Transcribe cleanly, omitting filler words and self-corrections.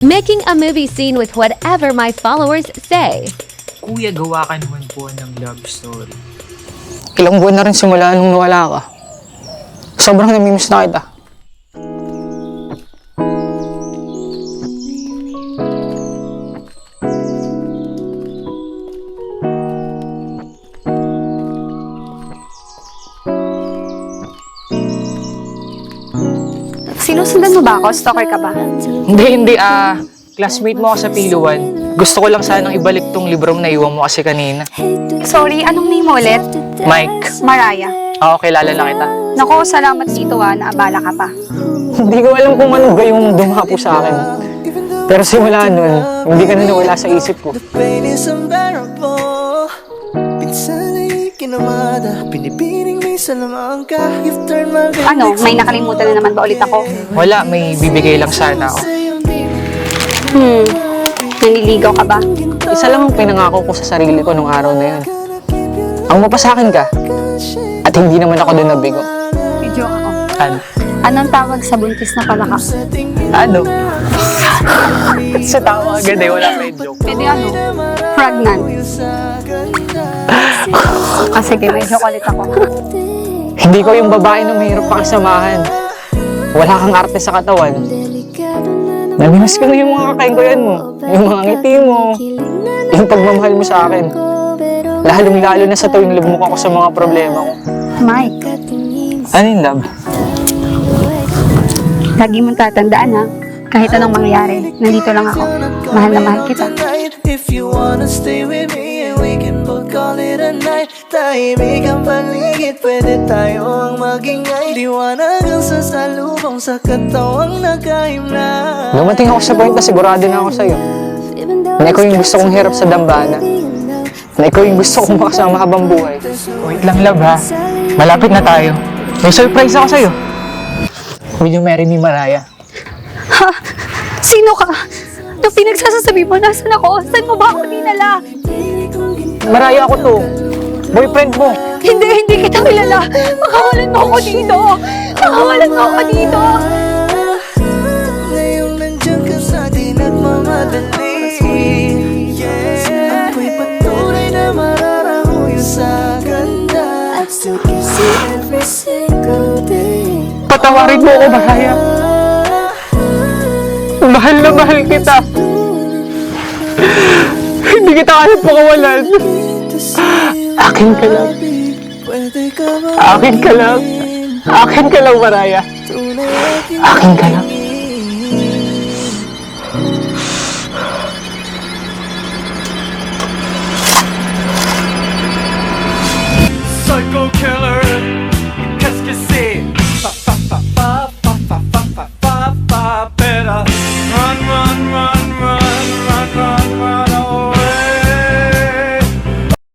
Making a movie scene with whatever my followers say. Kuya, gawa ka naman po ng love story. Ilang buwan na rin simula nung nawala ka. Sobrang namimiss na kita. Sinusundan mo ba ako? Stalker ka ba? Hindi. Classmate mo ako sa Piluan. Gusto ko lang sanang ibalik tong librong naiwan mo kasi kanina. Sorry, anong name mo ulit? Mike. Mariah. Oo, kilala na kita. Naku, salamat dito naabala ka pa. Hindi ko alam kung ano ba yung dumapo sa akin. Pero simula nun, hindi ka na nawala sa isip ko. The pain is unbearable. Minsan ay kinamada. Pinipiling minsan lamang ka. You've turned my Ano, may nakalimutan na naman ba ulit ako? Wala, may bibigay lang sana ako. Naniligaw ka ba? Isa lang ang pinangako ko sa sarili ko nung araw na yun. Ang mapasakin ka. At hindi naman ako doon nabigo. May joke ako. Ano? Anong tawag sa buntis na palaka? Ano? Sa tama agad wala pa yung joke. Pwede ano? Pregnant. Sige, may joke ulit ako. Hindi ko yung babae na mahirap pakisamahan. Wala kang arte sa katawan. Naminas ko na yung mga kakainggoyan mo. Yung mga ngiti mo. Yung pagmamahal mo sa akin. Lalong-lalo na sa tuwing lugmok ako sa mga problema ko. Mike, Ano yung love? lagi mong tatandaan kahit anong mangyari, nandito lang ako. Mahal na mahal kita. If you wanna stay with me and we can both call it a night. Tahimik ang paligid, pwede tayo ang magingay. Liwanag ang sasalubong sa katawang nagkahimla. Dumating ako sa point na sigurado na ako sa'yo. Na ikaw yung gusto kong hirap sa dambana. Na ikaw yung gusto kong makasama habang buhay. Wait lang, love ha. Malapit na tayo. May surprise ako sa'yo. Will you marry me, Mariah? Ha? Sino ka? Yung pinagsasasabi mo, nasan ako? Saan mo ba ako dinala? Mariah ako to. Boyfriend mo. Hindi kita kilala. Makawalan mo ako dito. Makawalan mo ako dito. Ngayong nandiyan ka sa di nagmamadali. Yeah. Ako'y patunay na mararahuyo sa ganda. I still kiss you every single day. Patawarin mo ako, Mariah. Mahal na mahal kita. Hindi kita kaya pakawalan. Akin ka lang. Akin ka lang. Akin ka lang, Mariah. Akin ka lang. Psycho killer.